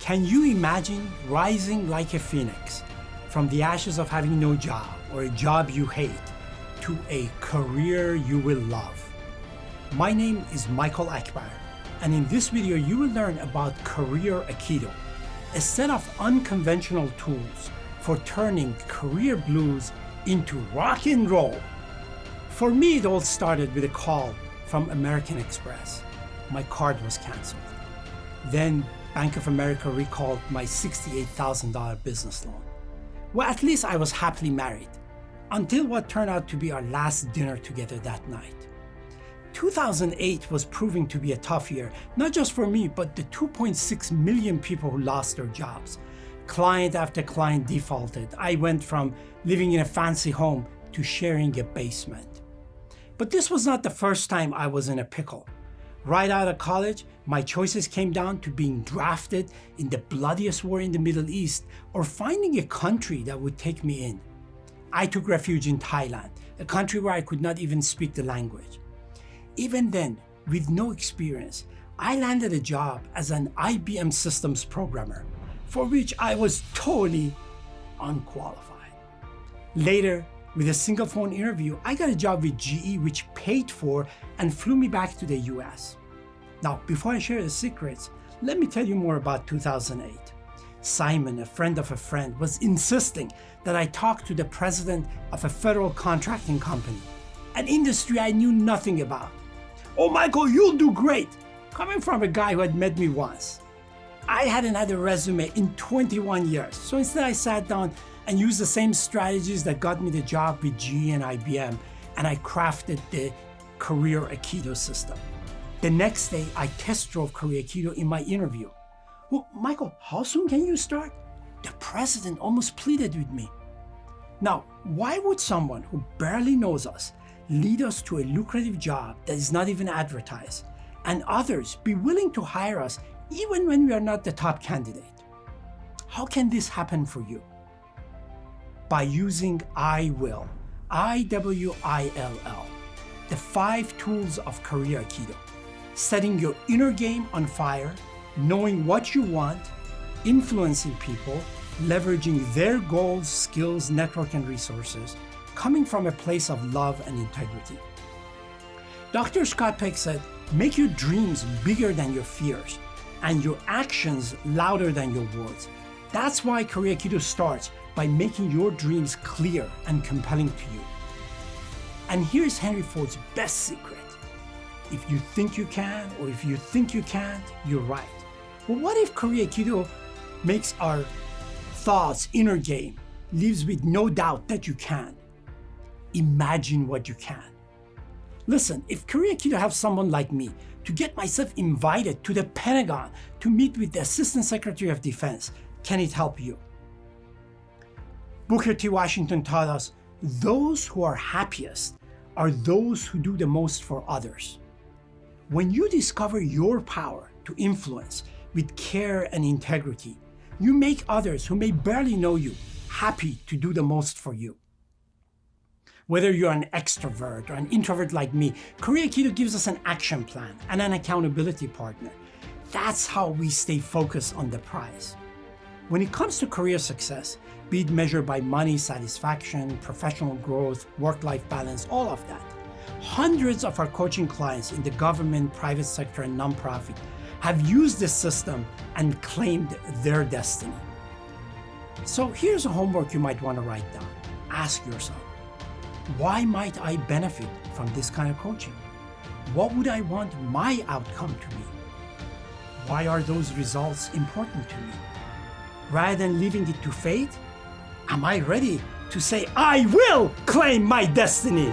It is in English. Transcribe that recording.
Can you imagine rising like a phoenix from the ashes of having no job or a job you hate to a career you will love? My name is Michael Akbar, and in this video you will learn about Career Aikido, a set of unconventional tools for turning career blues into rock and roll. For me, it all started with a call from American Express. My card was canceled. Then Bank of America recalled my $68,000 business loan. Well, at least I was happily married, until what turned out to be our last dinner together that night. 2008 was proving to be a tough year, not just for me, but the 2.6 million people who lost their jobs. Client after client defaulted. I went from living in a fancy home to sharing a basement. But this was not the first time I was in a pickle. Right out of college, my choices came down to being drafted in the bloodiest war in the Middle East or finding a country that would take me in. I took refuge in Thailand, a country where I could not even speak the language. Even then, with no experience, I landed a job as an IBM systems programmer, for which I was totally unqualified. Later, with a single phone interview, I got a job with GE which paid for and flew me back to the US. Now, before I share the secrets, let me tell you more about 2008. Simon, a friend of a friend, was insisting that I talk to the president of a federal contracting company, an industry I knew nothing about. "Oh, Michael, you'll do great," coming from a guy who had met me once. I hadn't had a resume in 21 years, so instead I sat down and used the same strategies that got me the job with GE and IBM, and I crafted the Career Aikido system. The next day, I test drove Career Aikido in my interview. "Well, Michael, how soon can you start?" The president almost pleaded with me. Now, why would someone who barely knows us lead us to a lucrative job that is not even advertised, and others be willing to hire us even when we are not the top candidate? How can this happen for you? By using IWILL, IWILL, the 5 tools of Career Aikido. Setting your inner game on fire, knowing what you want, influencing people, leveraging their goals, skills, network, and resources, coming from a place of love and integrity. Dr. Scott Peck said, "Make your dreams bigger than your fears and your actions louder than your words." That's why Career Aikido starts by making your dreams clear and compelling to you. And here's Henry Ford's best secret. If you think you can, or if you think you can't, you're right. Well, what if Career Aikido makes our thoughts, inner game, leaves with no doubt that you can? Imagine what you can. Listen, if Career Aikido helps someone like me to get myself invited to the Pentagon to meet with the Assistant Secretary of Defense, can it help you? Booker T. Washington taught us, those who are happiest are those who do the most for others. When you discover your power to influence with care and integrity, you make others who may barely know you happy to do the most for you. Whether you're an extrovert or an introvert like me, Career Aikido gives us an action plan and an accountability partner. That's how we stay focused on the prize. When it comes to career success, be it measured by money, satisfaction, professional growth, work-life balance, all of that, hundreds of our coaching clients in the government, private sector, and nonprofit have used this system and claimed their destiny. So here's a homework you might want to write down. Ask yourself, why might I benefit from this kind of coaching? What would I want my outcome to be? Why are those results important to me? Rather than leaving it to fate, am I ready to say, "I will claim my destiny"?